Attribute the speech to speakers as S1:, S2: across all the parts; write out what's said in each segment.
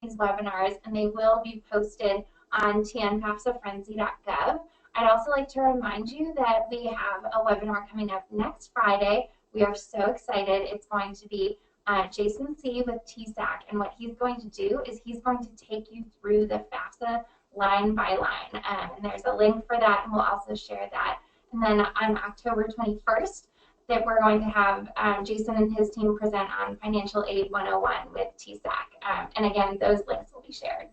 S1: these webinars, and they will be posted on tnfafsafrenzy.gov. I'd also like to remind you that we have a webinar coming up next Friday. We are so excited. It's going to be Jason C. with TSAC, and what he's going to do is he's going to take you through the FAFSA line by line, and there's a link for that, and we'll also share that. And then on October 21st, that we're going to have Jason and his team present on Financial Aid 101 with TSAC, and again, those links will be shared.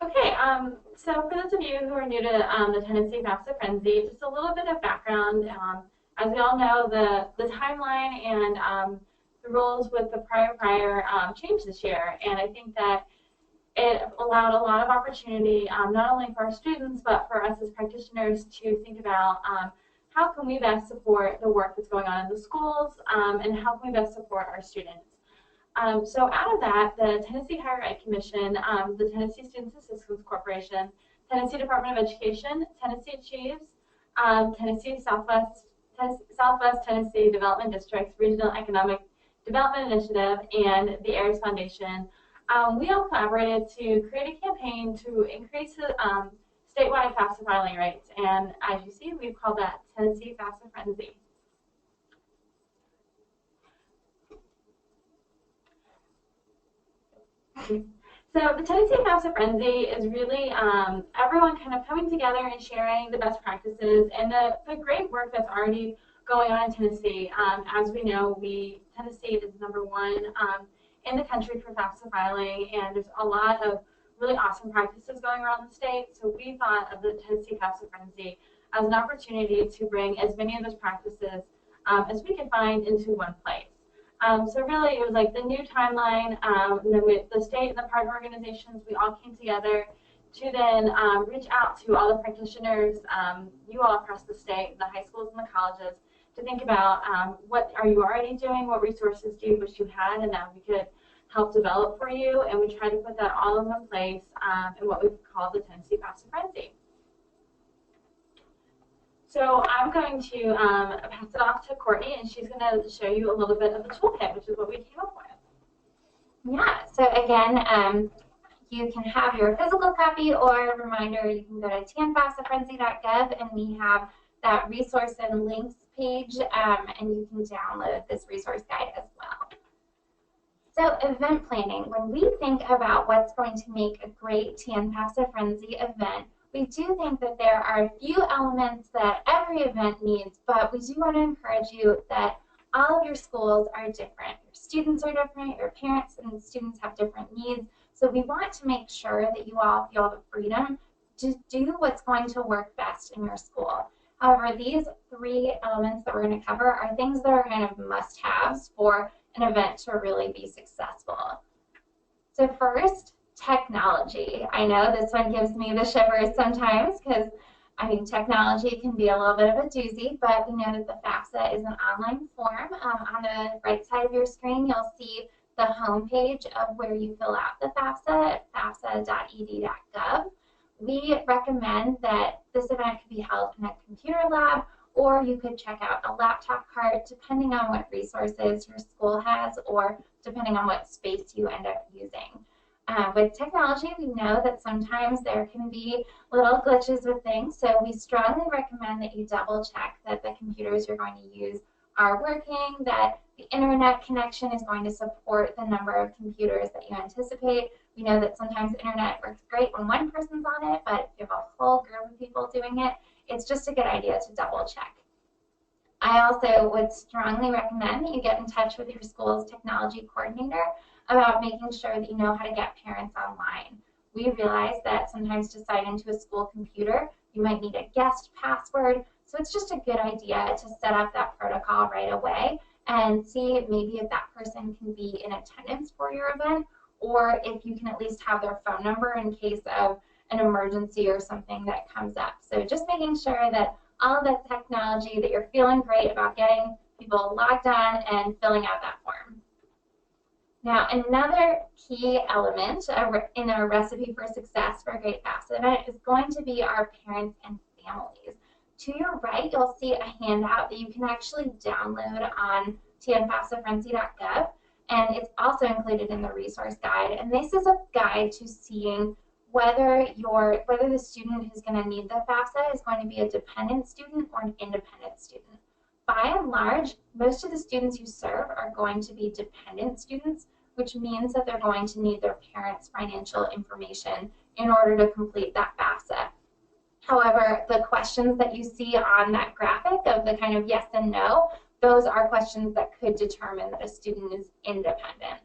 S2: Okay, so for those of you who are new to the Tennessee FAFSA Frenzy, just a little bit of background. As we all know, the timeline and the rules with the prior changed this year, and I think that it allowed a lot of opportunity, not only for our students, but for us as practitioners to think about how can we best support the work that's going on in the schools, and how can we best support our students. So out of that, the Tennessee Higher Ed Commission, the Tennessee Students Assistance Corporation, Tennessee Department of Education, Tennessee Achieves, Tennessee Southwest Tennessee Development District's Regional Economic Development Initiative, and the AIRS Foundation, we all collaborated to create a campaign to increase the statewide FAFSA filing rates, and as you see, we've called that Tennessee FAFSA Frenzy. So the Tennessee FAFSA Frenzy is really everyone kind of coming together and sharing the best practices and the great work that's already going on in Tennessee. As we know, Tennessee is #1 in the country for FAFSA filing, and there's a lot of really awesome practices going around the state. So we thought of the Tennessee FAFSA Frenzy as an opportunity to bring as many of those practices as we could find into one place. So really, it was like the new timeline, and then with the state and the partner organizations, we all came together to then reach out to all the practitioners, you all across the state, the high schools and the colleges, to think about what are you already doing, what resources do you wish you had, and that we could help develop for you. And we tried to put that all in one place in what we've called the Tennessee FAFSA Frenzy. So I'm going to pass it off to Courtney, and she's going to show you a little bit of the toolkit, which is what we came up with.
S1: Yeah, so again, you can have your physical copy, or a reminder, you can go to tnfafsafrenzy.gov, and we have that resource and links page, and you can download this resource guide as well. So event planning, when we think about what's going to make a great TNFAFSA Frenzy event, we do think that there are a few elements that every event needs, but we do want to encourage you that all of your schools are different. Your students are different, your parents and students have different needs, so we want to make sure that you all feel the freedom to do what's going to work best in your school. However, these 3 elements that we're going to cover are things that are kind of must-haves for an event to really be successful. So first, technology. I know this one gives me the shivers sometimes because I think technology can be a little bit of a doozy, but we know that the FAFSA is an online form. On the right side of your screen, you'll see the home page of where you fill out the FAFSA at fafsa.ed.gov. We recommend that this event could be held in a computer lab, or you could check out a laptop cart depending on what resources your school has or depending on what space you end up using. With technology, we know that sometimes there can be little glitches with things, so we strongly recommend that you double check that the computers you're going to use are working, that the internet connection is going to support the number of computers that you anticipate. We know that sometimes the internet works great when one person's on it, but if you have a whole group of people doing it, it's just a good idea to double check. I also would strongly recommend that you get in touch with your school's technology coordinator about making sure that you know how to get parents online. We realize that sometimes to sign into a school computer, you might need a guest password, so it's just a good idea to set up that protocol right away and see maybe if that person can be in attendance for your event, or if you can at least have their phone number in case of an emergency or something that comes up. So just making sure that all of that technology, that you're feeling great about getting people logged on and filling out that form. Now, another key element in our recipe for success for a great FAFSA event is going to be our parents and families. To your right, you'll see a handout that you can actually download on tnfafsafrenzy.gov, and it's also included in the resource guide. And this is a guide to seeing whether the student who's going to need the FAFSA is going to be a dependent student or an independent student. By and large, most of the students you serve are going to be dependent students, which means that they're going to need their parents' financial information in order to complete that FAFSA. However, the questions that you see on that graphic of the kind of yes and no, those are questions that could determine that a student is independent.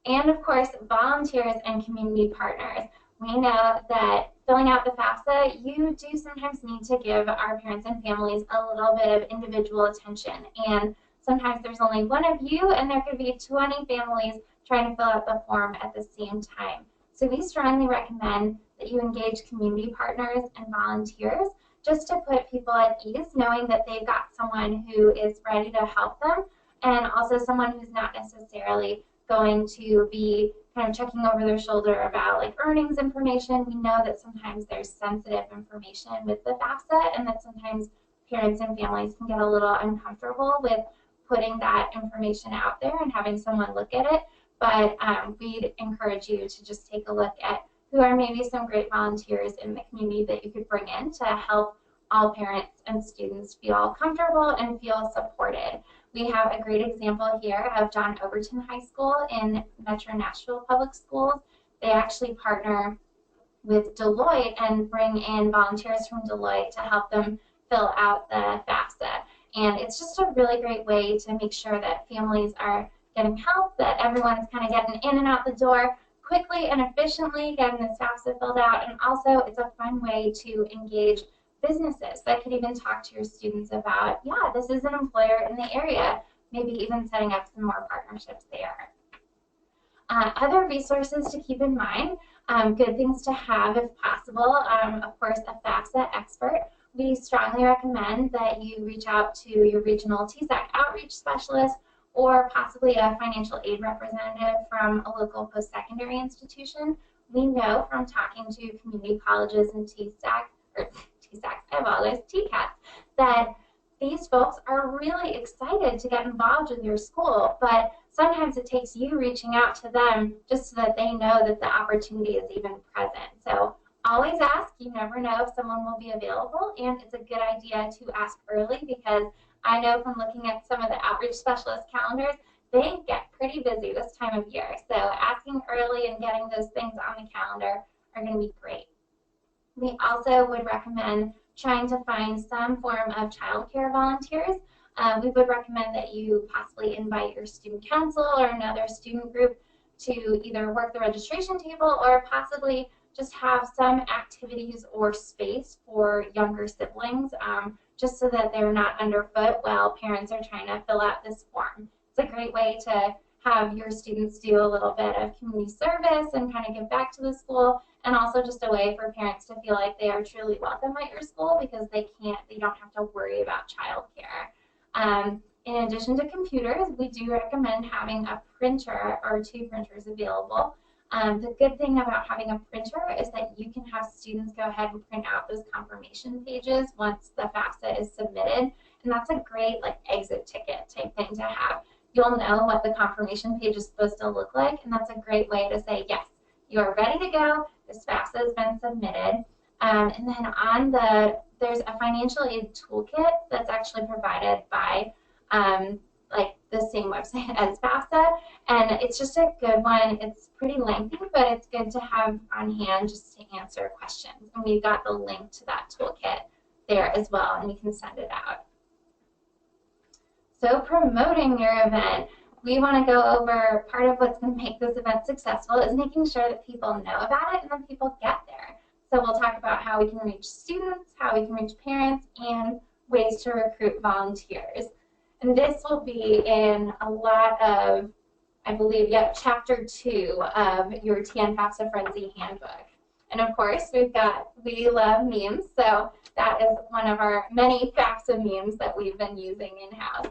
S1: And of course, volunteers and community partners. We know that filling out the FAFSA, you do sometimes need to give our parents and families a little bit of individual attention. And sometimes there's only one of you, and there could be 20 families trying to fill out the form at the same time. So we strongly recommend that you engage community partners and volunteers just to put people at ease, knowing that they've got someone who is ready to help them, and also someone who's not necessarily going to be kind of checking over their shoulder about like earnings information. We know that sometimes there's sensitive information with the FAFSA, and that sometimes parents and families can get a little uncomfortable with putting that information out there and having someone look at it. But we'd encourage you to just take a look at who are maybe some great volunteers in the community that you could bring in to help all parents and students feel comfortable and feel supported. We have a great example here of John Overton High School in Metro Nashville Public Schools. They actually partner with Deloitte and bring in volunteers from Deloitte to help them fill out the FAFSA. And it's just a really great way to make sure that families are getting help, that everyone's kind of getting in and out the door quickly and efficiently, getting this FAFSA filled out. And also it's a fun way to engage businesses that could even talk to your students about, yeah, this is an employer in the area, maybe even setting up some more partnerships there. Other resources to keep in mind, good things to have if possible, of course, a FAFSA expert. We strongly recommend that you reach out to your regional TSAC outreach specialist or possibly a financial aid representative from a local post-secondary institution. We know from talking to community colleges and TCATs, that these folks are really excited to get involved with your school, but sometimes it takes you reaching out to them just so that they know that the opportunity is even present. So always ask. You never know if someone will be available, and it's a good idea to ask early, because I know from looking at some of the outreach specialist calendars, they get pretty busy this time of year. So asking early and getting those things on the calendar are going to be great. We also would recommend trying to find some form of childcare volunteers. We would recommend that you possibly invite your student council or another student group to either work the registration table or possibly just have some activities or space for younger siblings, just so that they're not underfoot while parents are trying to fill out this form. It's a great way to have your students do a little bit of community service and kind of give back to the school, and also just a way for parents to feel like they are truly welcome at your school because they don't have to worry about childcare. In addition to computers, we do recommend having a printer or 2 printers available. The good thing about having a printer is that you can have students go ahead and print out those confirmation pages once the FAFSA is submitted, and that's a great like exit ticket type thing to have. You'll know what the confirmation page is supposed to look like, and that's a great way to say, yes, you are ready to go, this FAFSA has been submitted. And then there's a financial aid toolkit that's actually provided by like the same website as FAFSA, and it's just a good one. It's pretty lengthy, but it's good to have on hand just to answer questions. And we've got the link to that toolkit there as well, and you can send it out. So promoting your event, we want to go over part of what's going to make this event successful is making sure that people know about it and that people get there. So we'll talk about how we can reach students, how we can reach parents, and ways to recruit volunteers. And this will be in a lot of, I believe, chapter 2 of your TN FAFSA Frenzy handbook. And of course, we love memes, so that is one of our many FAFSA memes that we've been using in-house.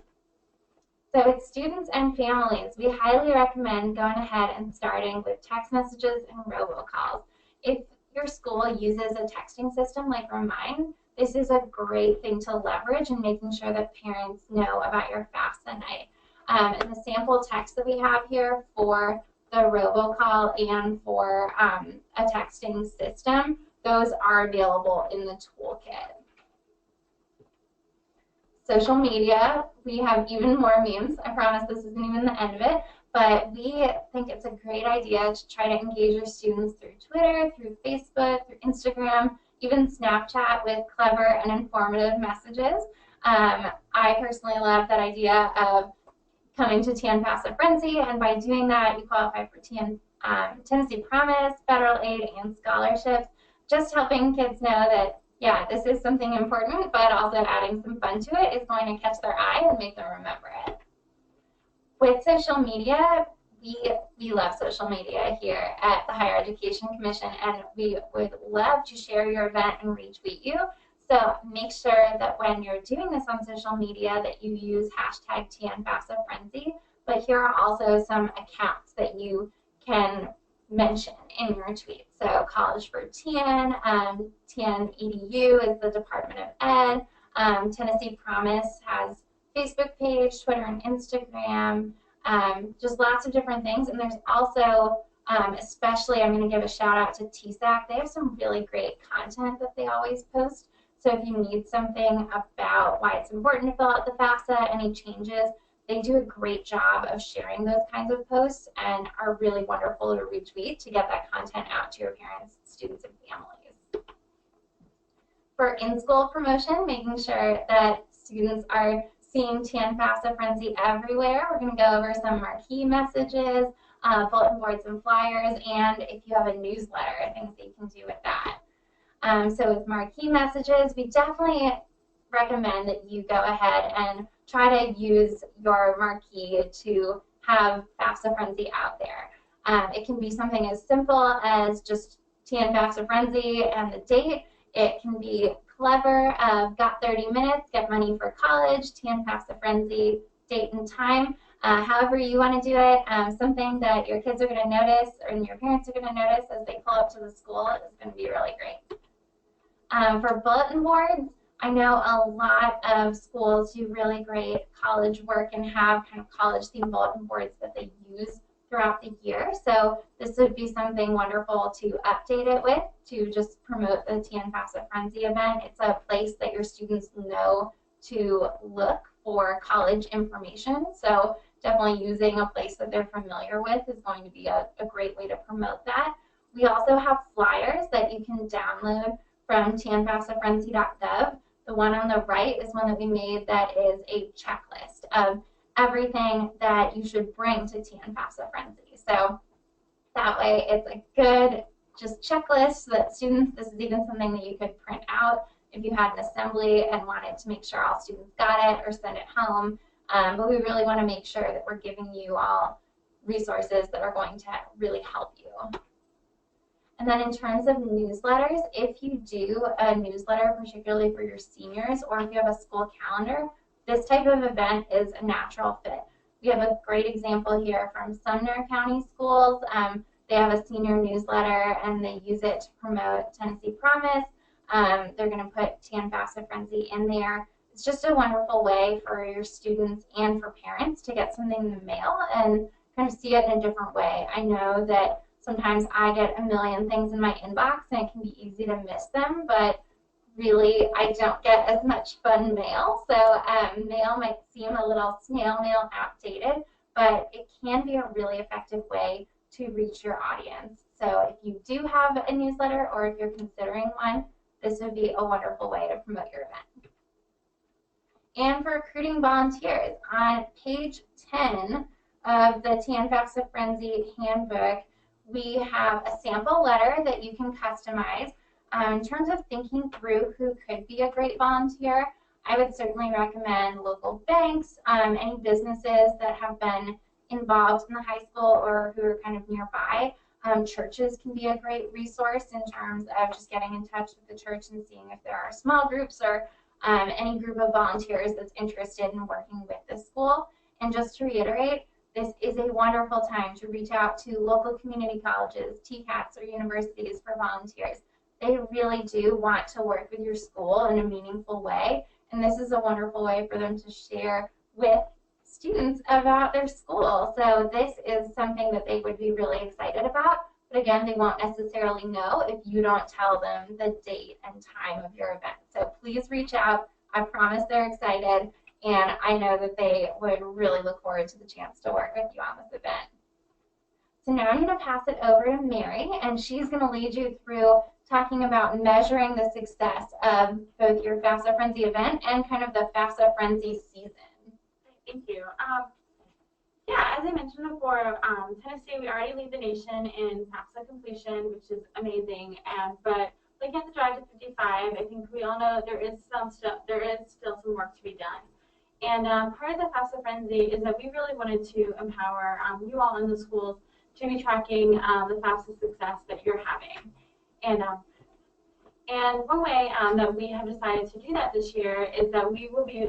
S1: So with students and families, we highly recommend going ahead and starting with text messages and robocalls. If your school uses a texting system like Remind, this is a great thing to leverage in making sure that parents know about your FAFSA night. And the sample text that we have here for the robocall and for a texting system, those are available in the toolkit. Social media, we have even more memes. I promise this isn't even the end of it, but we think it's a great idea to try to engage your students through Twitter, through Facebook, through Instagram, even Snapchat with clever and informative messages. I personally love that idea of coming to TAN FAFSA Frenzy, and by doing that, you qualify for Tennessee Promise, federal aid, and scholarships, just helping kids know that, yeah, this is something important, but also adding some fun to it is going to catch their eye and make them remember it. With social media, we love social media here at the Higher Education Commission, and we would love to share your event and retweet you. So make sure that when you're doing this on social media that you use hashtag #TANFAFSAFrenzy, but here are also some accounts that you can mention in your tweet. So College for TAN, TAN EDU is the Department of Ed, Tennessee Promise has Facebook page, Twitter and Instagram, just lots of different things. And there's also, especially I'm going to give a shout out to TSAC. They have some really great content that they always post. So if you need something about why it's important to fill out the FAFSA, any changes, they do a great job of sharing those kinds of posts and are really wonderful to retweet to get that content out to your parents, students, and families. For in-school promotion, making sure that students are seeing TAN FAFSA Frenzy everywhere, we're going to go over some marquee messages, bulletin boards and flyers, and if you have a newsletter, things that you can do with that. So with marquee messages, we definitely recommend that you go ahead and try to use your marquee to have FAFSA Frenzy out there. It can be something as simple as just TAN FAFSA Frenzy and the date. It can be clever, got 30 minutes, get money for college, TAN FAFSA Frenzy, date and time. However you want to do it, something that your kids are going to notice and your parents are going to notice as they pull up to the school is going to be really great. For bulletin boards, I know a lot of schools do really great college work and have kind of college-themed bulletin boards that they use throughout the year. So this would be something wonderful to update it with to just promote the TAN FAFSA Frenzy event. It's a place that your students know to look for college information. So definitely using a place that they're familiar with is going to be a great way to promote that. We also have flyers that you can download from tanfafsafrenzy.gov. The one on the right is one that we made that is a checklist of everything that you should bring to TAN FAFSA Frenzy. So that way it's a good just checklist so that students, this is even something that you could print out if you had an assembly and wanted to make sure all students got it or send it home. But we really want to make sure that we're giving you all resources that are going to really help you. And then in terms of newsletters, if you do a newsletter, particularly for your seniors, or if you have a school calendar, this type of event is a natural fit. We have a great example here from Sumner County Schools. They have a senior newsletter and they use it to promote Tennessee Promise. They're going to put TAN FAFSA Frenzy in there. It's just a wonderful way for your students and for parents to get something in the mail and kind of see it in a different way. I know that sometimes I get a million things in my inbox and it can be easy to miss them, but really I don't get as much fun mail. So mail might seem a little snail mail outdated, but it can be a really effective way to reach your audience. So if you do have a newsletter or if you're considering one, this would be a wonderful way to promote your event. And for recruiting volunteers, on page 10 of the TAN FAFSA Frenzy handbook, we have a sample letter that you can customize. In terms of thinking through who could be a great volunteer, I would certainly recommend local banks, any businesses that have been involved in the high school or who are kind of nearby. Churches can be a great resource in terms of just getting in touch with the church and seeing if there are small groups or any group of volunteers that's interested in working with the school. And just to reiterate, this is a wonderful time to reach out to local community colleges, TCATs, or universities for volunteers. they really do want to work with your school in a meaningful way. And this is a wonderful way for them to share with students about their school. So this is something that they would be really excited about. But again, they won't necessarily know if you don't tell them the date and time of your event. So please reach out. I promise they're excited. And I know that they would really look forward to the chance to work with you on this event. So now I'm going to pass it over to Mary, and she's going to lead you through talking about measuring the success of both your FAFSA Frenzy event and kind of the FAFSA Frenzy season.
S2: Thank you. Yeah, as I mentioned before, Tennessee, we already lead the nation in FAFSA completion, which is amazing. But looking at the drive to 55, I think we all know there is still some work to be done. And part of the FAFSA Frenzy is that we really wanted to empower you all in the schools to be tracking the FAFSA success that you're having. And one way that we have decided to do that this year is that we will be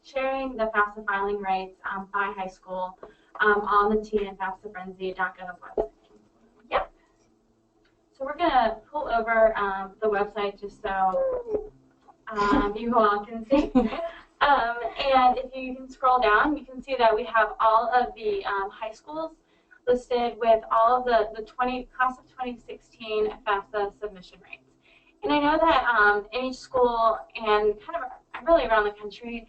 S2: sharing the FAFSA filing rates by high school on the tnfafsafrenzy.gov website. Yep. So we're going to pull over the website just so you all can see. And if you can scroll down, you can see that we have all of the high schools listed with all of the class of 2016 FAFSA submission rates. And I know that in each school and kind of really around the country,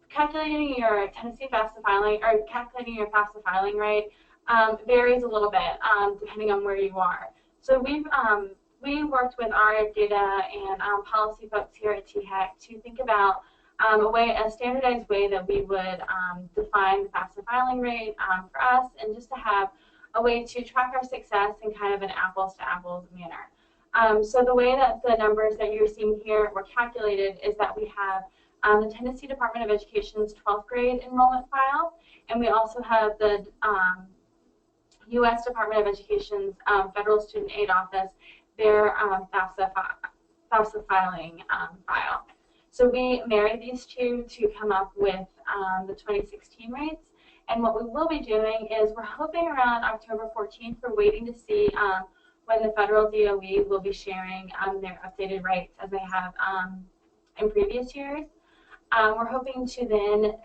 S2: calculating your Tennessee FAFSA filing or calculating your FAFSA filing rate varies a little bit depending on where you are. So we worked with our data and policy folks here at THEC to think about a standardized way that we would define the FAFSA filing rate for us, and just to have a way to track our success in kind of an apples-to-apples manner. So the way that the numbers that you're seeing here were calculated is that we have the Tennessee Department of Education's 12th grade enrollment file, and we also have the U.S. Department of Education's Federal Student Aid Office, their FAFSA filing file. So we married these two to come up with the 2016 rates. And what we will be doing is we're hoping around October 14th, we're waiting to see when the federal DOE will be sharing their updated rates as they have in previous years. We're hoping to then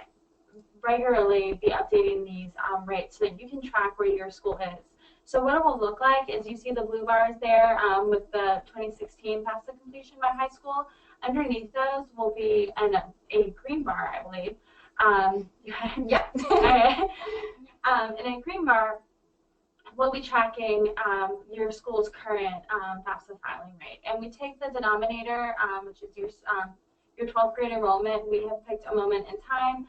S2: regularly be updating these rates so that you can track where your school is. So what it will look like is you see the blue bars there with the 2016 FAFSA completion by high school. Underneath those will be a green bar, I believe. Yeah. In a green bar, we'll be tracking your school's current FAFSA filing rate. And we take the denominator, which is your 12th grade enrollment. We have picked a moment in time,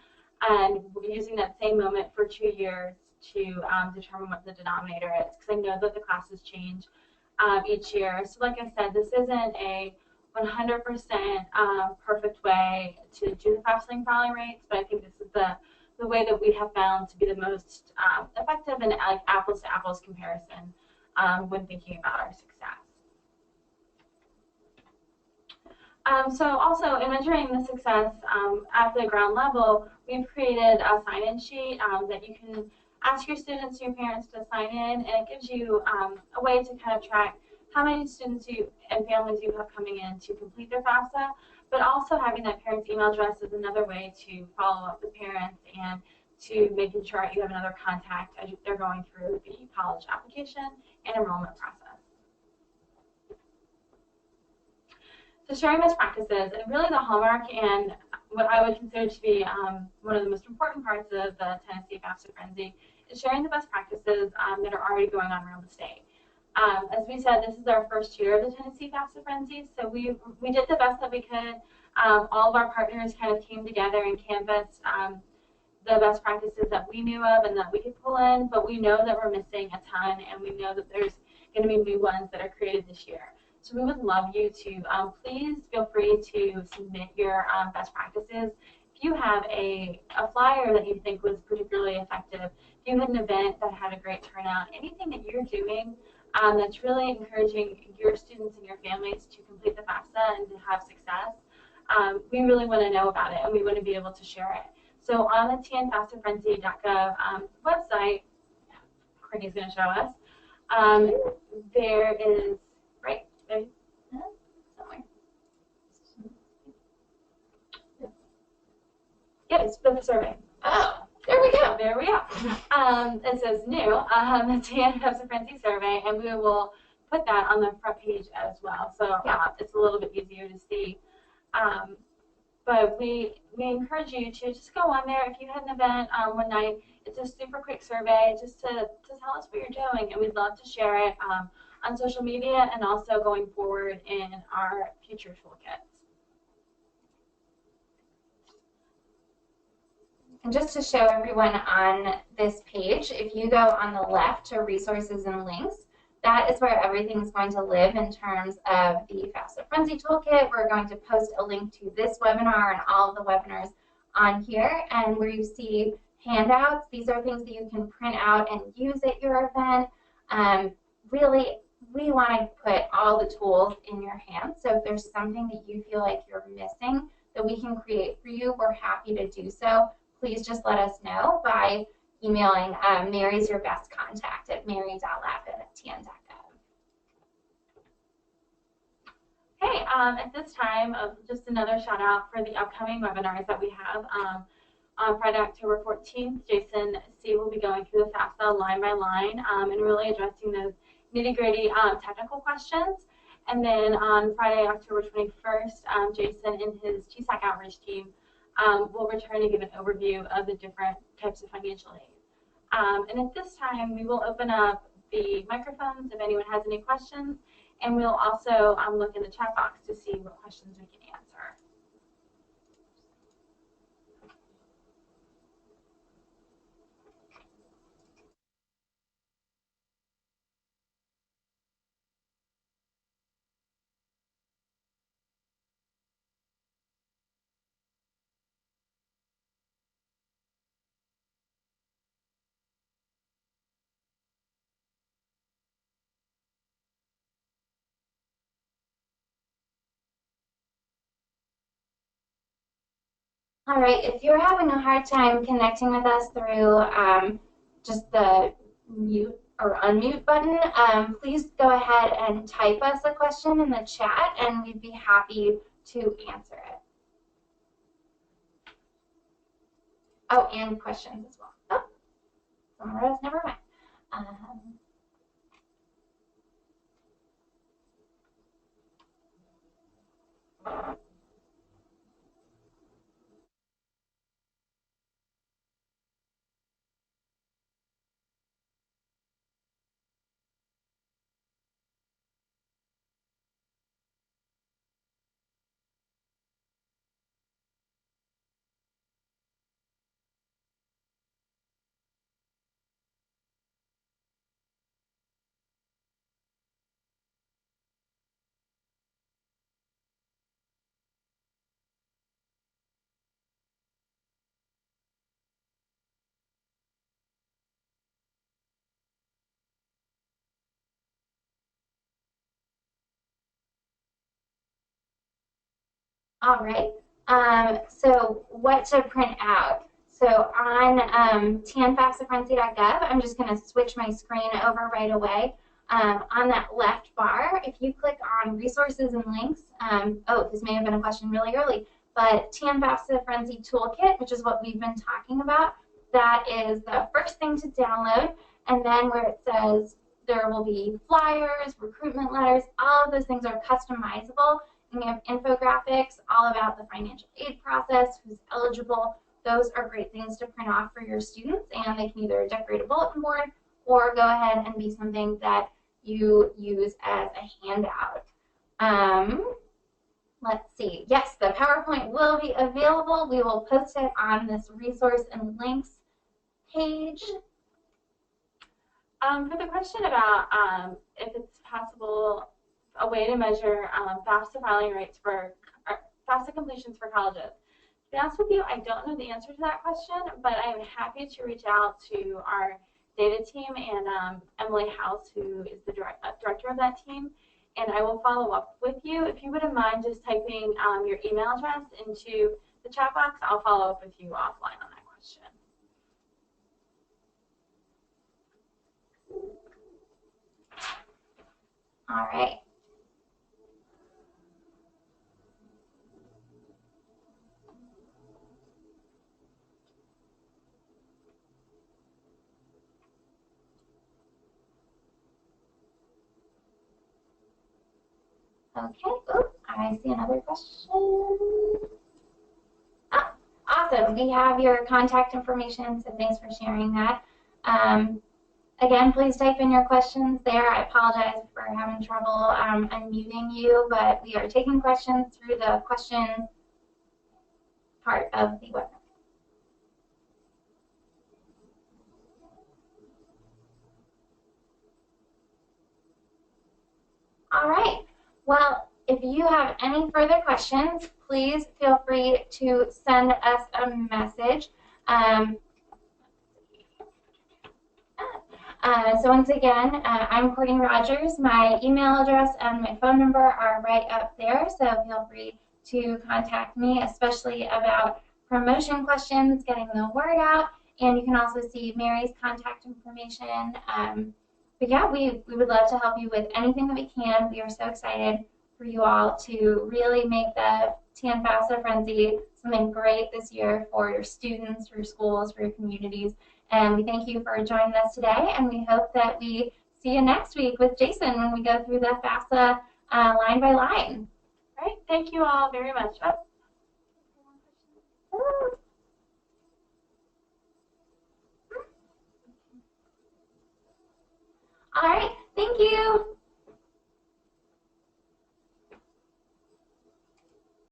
S2: and we'll be using that same moment for 2 years to determine what the denominator is, because I know that the classes change each year. So like I said, this isn't a 100% perfect way to do the FAFSA filing rates, but I think this is the way that we have found to be the most effective and apples-to-apples comparison when thinking about our success. So also in measuring the success at the ground level, we've created a sign-in sheet that you can ask your students, your parents to sign in, and it gives you a way to kind of track how many students and families you have coming in to complete their FAFSA, but also having that parent's email address is another way to follow up with parents and to making sure you have another contact as they're going through the college application and enrollment process. So sharing best practices, and really the hallmark and what I would consider to be one of the most important parts of the Tennessee FAFSA Frenzy is sharing the best practices that are already going on around the state. As we said, this is our first year of the Tennessee FAFSA Frenzy, so we did the best that we could. All of our partners kind of came together and canvassed the best practices that we knew of and that we could pull in, but we know that we're missing a ton, and we know that there's going to be new ones that are created this year. So we would love you to please feel free to submit your best practices. If you have a flyer that you think was particularly effective, if you had an event that had a great turnout, anything that you're doing that's really encouraging your students and your families to complete the FAFSA and to have success, we really want to know about it, and we want to be able to share it. So on the tnfafsafrenzy.gov website, Courtney's going to show us, there is, right, Maybe somewhere. Yep, it's been the survey.
S1: Oh, there we go.
S2: There we go. It says new, the TAN FAFSA Frenzy survey, and we will put that on the front page as well. So it's a little bit easier to see. But we encourage you to just go on there. If you had an event one night, it's a super quick survey just to tell us what you're doing, and we'd love to share it on social media and also going forward in our future toolkits.
S1: And just to show everyone on this page, if you go on the left to resources and links, that is where everything's going to live in terms of the FAFSA Frenzy Toolkit. We're going to post a link to this webinar and all of the webinars on here. And where you see handouts, these are things that you can print out and use at your event. Really, we want to put all the tools in your hands. So if there's something that you feel like you're missing that we can create for you, we're happy to do so. Please just let us know by emailing Mary's your best contact at mary.lappin@tan.gov.
S2: Okay, at this time, just another shout out for the upcoming webinars that we have. On Friday, October 14th, Jason C. will be going through the FAFSA line by line and really addressing those nitty-gritty technical questions. And then on Friday, October 21st, Jason and his TSAC outreach team will return to give an overview of the different types of financial aid. And at this time, we will open up the microphones if anyone has any questions, and we'll also look in the chat box to see what questions we can answer.
S1: All right, if you're having a hard time connecting with us through just the mute or unmute button, please go ahead and type us a question in the chat and we'd be happy to answer it. Oh, and questions as well. Oh, somewhere else, never mind. All right, so what to print out? So on tanfafsafrenzy.gov, I'm just going to switch my screen over right away. On that left bar, if you click on resources and links, oh, this may have been a question really early, but TAN FAFSA Frenzy Toolkit, which is what we've been talking about, that is the first thing to download. And then where it says there will be flyers, recruitment letters, all of those things are customizable. And we have infographics all about the financial aid process, who's eligible. Those are great things to print off for your students, and they can either decorate a bulletin board or go ahead and be something that you use as a handout. Let's see. Yes, the PowerPoint will be available. We will post it on this resource and links page.
S2: For the question about if it's possible, a way to measure FAFSA filing rates for FAFSA completions for colleges. To be honest with you, I don't know the answer to that question, but I am happy to reach out to our data team and Emily House, who is the director of that team, and I will follow up with you. If you wouldn't mind just typing your email address into the chat box, I'll follow up with you offline on that question.
S1: All right. Okay, oh, I see another question. Ah, awesome, we have your contact information, so thanks for sharing that. Again, please type in your questions there. I apologize for having trouble unmuting you, but we are taking questions through the question part of the webinar. All right. Well, if you have any further questions, please feel free to send us a message. So once again, I'm Courtney Rogers. My email address and my phone number are right up there, so feel free to contact me, especially about promotion questions, getting the word out, and you can also see Mary's contact information. But yeah, we would love to help you with anything that we can. We are so excited for you all to really make the TAN FAFSA Frenzy something great this year for your students, for your schools, for your communities. And we thank you for joining us today, and we hope that we see you next week with Jason when we go through the FAFSA line by line.
S2: All right, thank you all very much. Oh.